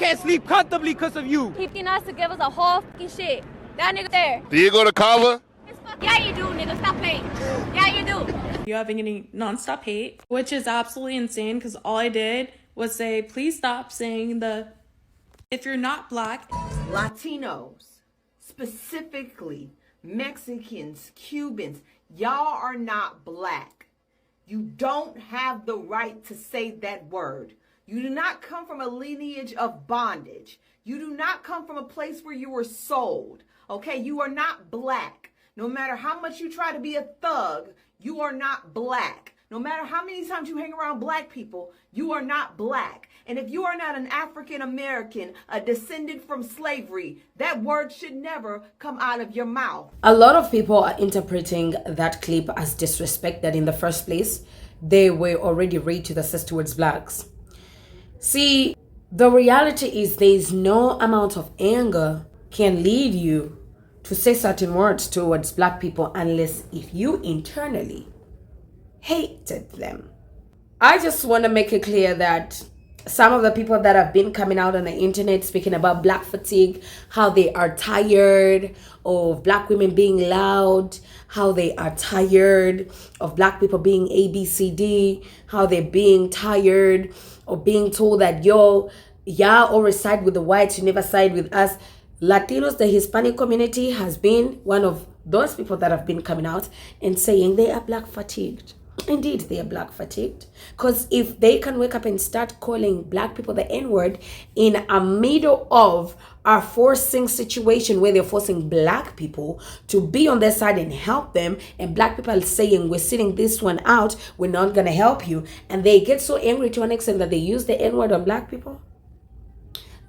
can't sleep comfortably because of you. He being us to give us a whole fucking shit. That nigga there. Do you go to Kava? Yeah, you do, nigga. Stop playing. Yeah, you do. You having any nonstop hate, which is absolutely insane because all I did was say, please stop saying if you're not black. Latinos, specifically Mexicans, Cubans, y'all are not black. You don't have the right to say that word. You do not come from a lineage of bondage. You do not come from a place where you were sold. Okay, you are not black. No matter how much you try to be a thug, you are not black. No matter how many times you hang around black people, you are not black. And if you are not an African American, a descendant from slavery, that word should never come out of your mouth. A lot of people are interpreting that clip as disrespect, that in the first place, they were already racist towards blacks. See, the reality is there is no amount of anger can lead you to say certain words towards black people unless if you internally hated them. I just want to make it clear that some of the people that have been coming out on the internet speaking about black fatigue, how they are tired of black women being loud, how they are tired of black people being ABCD, how they're being tired of being told that y'all always side with the whites, you never side with us. Latinos, the Hispanic community, has been one of those people that have been coming out and saying they are black fatigued. Indeed, they are black fatigued. Because if they can wake up and start calling black people the N-word in a middle of a forcing situation where they're forcing black people to be on their side and help them, and black people are saying, we're sitting this one out, we're not going to help you, and they get so angry to an extent that they use the N-word on black people?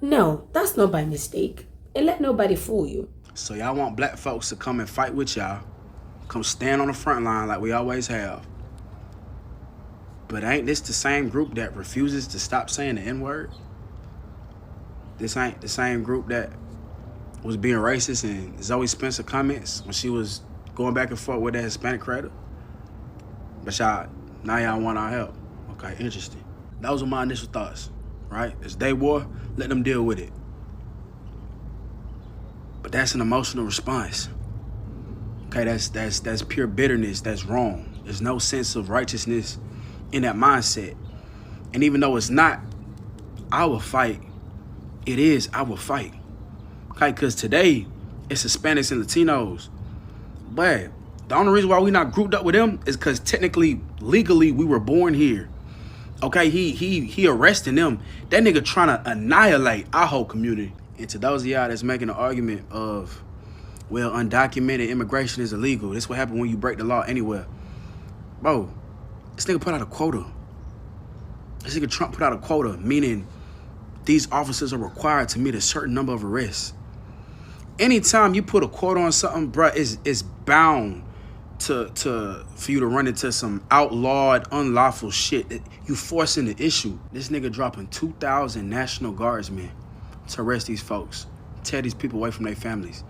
No, that's not by mistake. And let nobody fool you. So y'all want black folks to come and fight with y'all, come stand on the front line like we always have. But ain't this the same group that refuses to stop saying the N-word? This ain't the same group that was being racist in Zoe Spencer comments when she was going back and forth with that Hispanic creator? But now y'all want our help. Okay, interesting. Those were my initial thoughts, right? It's their war, let them deal with it. But that's an emotional response. Okay, that's pure bitterness, that's wrong. There's no sense of righteousness in that mindset. And even though it's not our fight, it is our fight. Okay, because today it's Hispanics and Latinos. But the only reason why we not grouped up with them is because technically, legally, we were born here. Okay, he arresting them. That nigga trying to annihilate our whole community. And to those of y'all that's making an argument of, well, undocumented immigration is illegal. This what happen when you break the law anywhere. Bro, this nigga put out a quota. This nigga Trump put out a quota, meaning these officers are required to meet a certain number of arrests. Anytime you put a quota on something, bro, it's bound for you to run into some outlawed, unlawful shit. You forcing the issue. This nigga dropping 2,000 National Guardsmen to arrest these folks, tear these people away from their families.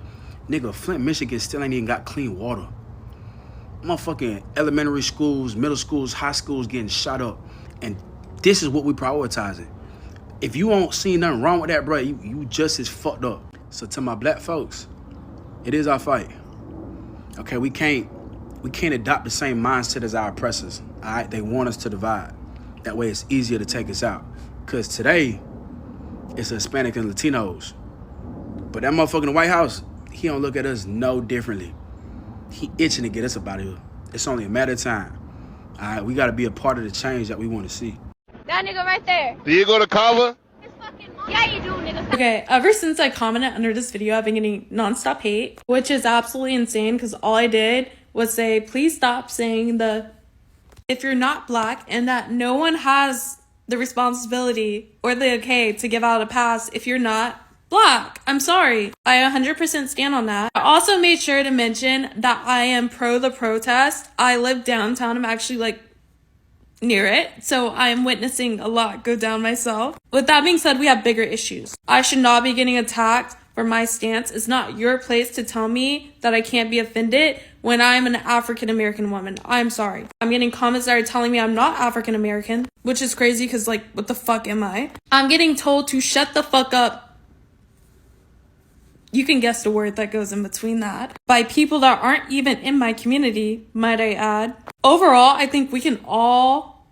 Nigga, Flint, Michigan still ain't even got clean water. Motherfucking elementary schools, middle schools, high schools getting shot up. And this is what we prioritizing. If you don't see nothing wrong with that, bro, you just as fucked up. So to my black folks, it is our fight. Okay, we can't adopt the same mindset as our oppressors. All right, they want us to divide. That way it's easier to take us out. Cause today, it's Hispanic and Latinos. But that motherfucker in the White House, he don't look at us no differently. He itching to get us up out of here. It's only a matter of time. All right, we got to be a part of the change that we want to see. That nigga right there. Do you go to Kava? Yeah, you do, nigga. Stop. Okay, ever since I commented under this video, I've been getting nonstop hate, which is absolutely insane because all I did was say, please stop saying if you're not black, and that no one has the responsibility or the okay to give out a pass if you're not black. I'm sorry. I 100% stand on that. I also made sure to mention that I am pro the protest. I live downtown. I'm actually near it, so I am witnessing a lot go down myself. With that being said, we have bigger issues. I should not be getting attacked for my stance. It's not your place to tell me that I can't be offended when I'm an African American woman. I'm sorry. I'm getting comments that are telling me I'm not African American, which is crazy because, like, what the fuck am I? I'm getting told to shut the fuck up. You can guess the word that goes in between that. By people that aren't even in my community, might I add. Overall, I think we can all,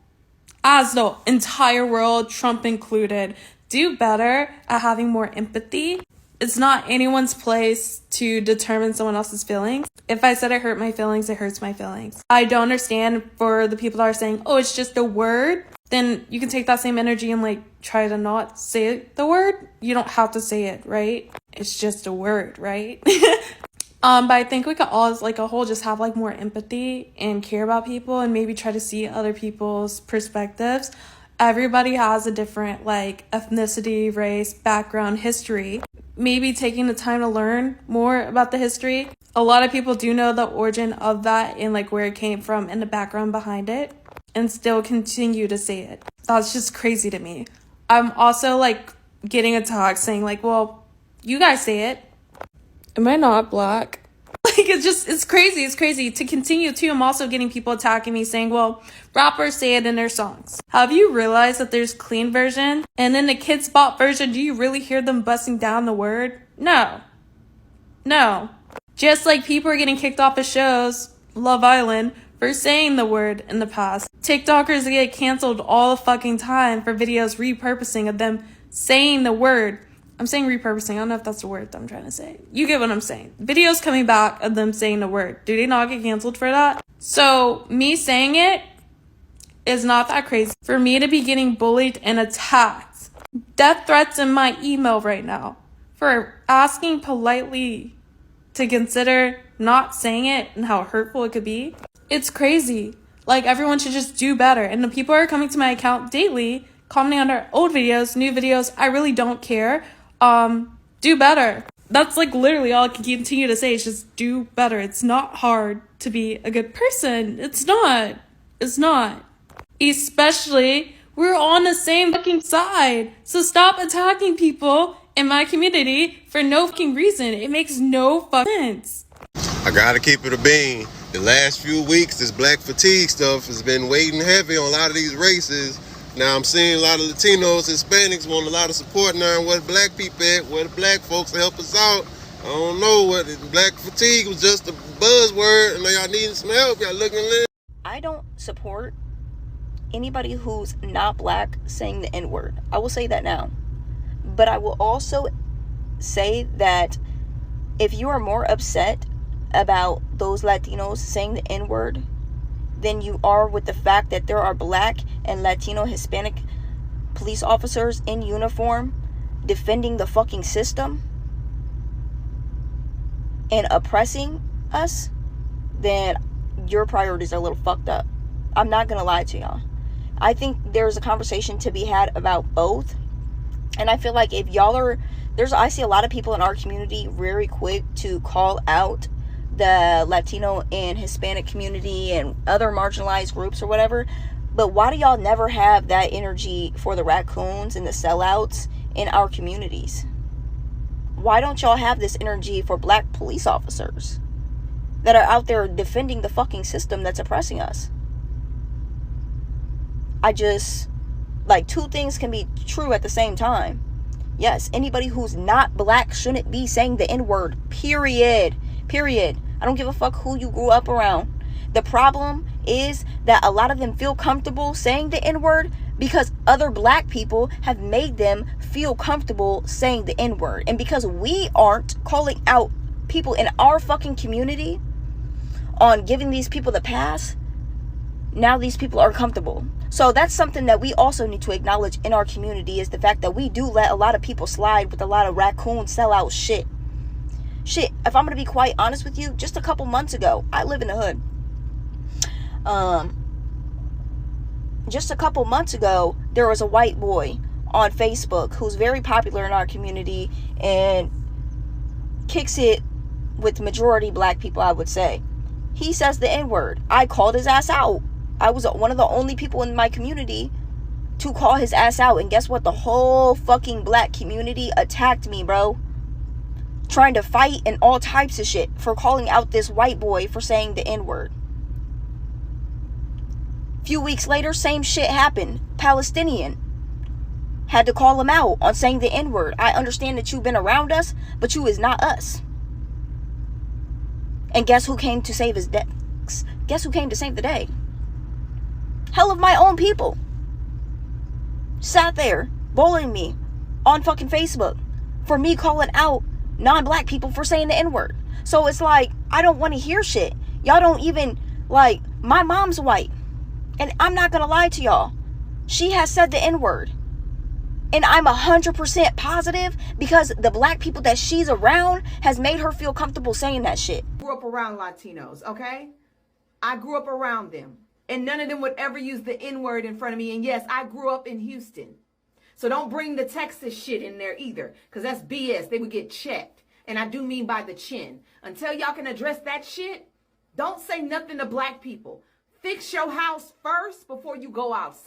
as the entire world, Trump included, do better at having more empathy. It's not anyone's place to determine someone else's feelings. If I said it hurt my feelings, it hurts my feelings. I don't understand for the people that are saying, oh, it's just a word. Then you can take that same energy and like try to not say the word. You don't have to say it, right? It's just a word, right? But I think we could all, as like a whole, just have like more empathy and care about people and maybe try to see other people's perspectives. Everybody has a different like ethnicity, race, background, history. Maybe taking the time to learn more about the history. A lot of people do know the origin of that and like where it came from and the background behind it, and still continue to say it. That's just crazy to me. I'm also like getting attacked saying like, well, you guys say it. Am I not black? Like, it's crazy. It's crazy. To continue too, I'm also getting people attacking me saying, well, rappers say it in their songs. Have you realized that there's clean version? And then the Kids Bop version, do you really hear them busting down the word? No. Just like people are getting kicked off of shows, Love Island, for saying the word in the past. TikTokers get canceled all the fucking time for videos repurposing of them saying the word. I'm saying repurposing. I don't know if that's the word that I'm trying to say. You get what I'm saying. Videos coming back of them saying the word. Do they not get canceled for that? So me saying it is not that crazy. For me to be getting bullied and attacked, death threats in my email right now for asking politely to consider not saying it and how hurtful it could be. It's crazy. Like, everyone should just do better. And the people are coming to my account daily, commenting on our old videos, new videos. I really don't care. Do better. That's like literally all I can continue to say is just do better. It's not hard to be a good person. It's not. Especially, we're on the same fucking side. So stop attacking people in my community for no fucking reason. It makes no fucking sense. I gotta keep it a bean. The last few weeks, this black fatigue stuff has been weighing heavy on a lot of these races. Now I'm seeing a lot of Latinos, Hispanics want a lot of support now. Where the black people at? Where the black folks to help us out? I don't know what black fatigue was just a buzzword, and y'all needing some help. Y'all looking lit. I don't support anybody who's not black saying the N-word. I will say that now. But I will also say that if you are more upset about those Latinos saying the N-word than you are with the fact that there are black and Latino Hispanic police officers in uniform defending the fucking system and oppressing us, then your priorities are a little fucked up. I'm not gonna lie to y'all. I think there's a conversation to be had about both. And I feel like if y'all are, I see a lot of people in our community very quick to call out the Latino and Hispanic community and other marginalized groups or whatever. But why do y'all never have that energy for the raccoons and the sellouts in our communities? Why don't y'all have this energy for black police officers that are out there defending the fucking system that's oppressing us? Like, two things can be true at the same time. Yes, anybody who's not black shouldn't be saying the N-word, period. I don't give a fuck who you grew up around. The problem is that a lot of them feel comfortable saying the N-word because other black people have made them feel comfortable saying the N-word. And because we aren't calling out people in our fucking community on giving these people the pass, now these people are comfortable. So that's something that we also need to acknowledge in our community, is the fact that we do let a lot of people slide with a lot of raccoon sellout shit. If I'm gonna be quite honest with you, just a couple months ago, I live in the hood. Just a couple months ago, there was a white boy on Facebook who's very popular in our community and kicks it with majority black people, I would say. He says the N-word. I called his ass out. I was one of the only people in my community to call his ass out. And guess what? The whole fucking black community attacked me, bro. trying to fight and all types of shit for calling out this white boy for saying the N-word. Few weeks later, same shit happened. Palestinian had to call him out on saying the N-word. I understand that you've been around us, but you is not us. And guess who came to save his day? Guess who came to save the day? Hell of my own people. Sat there bullying me on fucking Facebook for me calling out non-black people for saying the N-word. So it's like, I don't want to hear shit. Y'all don't even, like, my mom's white. And I'm not going to lie to y'all. She has said the N-word. And I'm 100% positive because the black people that she's around has made her feel comfortable saying that shit. I grew up around Latinos, okay? I grew up around them. And none of them would ever use the N-word in front of me. And yes, I grew up in Houston. So don't bring the Texas shit in there either. Because that's BS. They would get checked. And I do mean by the chin. Until y'all can address that shit, don't say nothing to black people. Fix your house first before you go outside.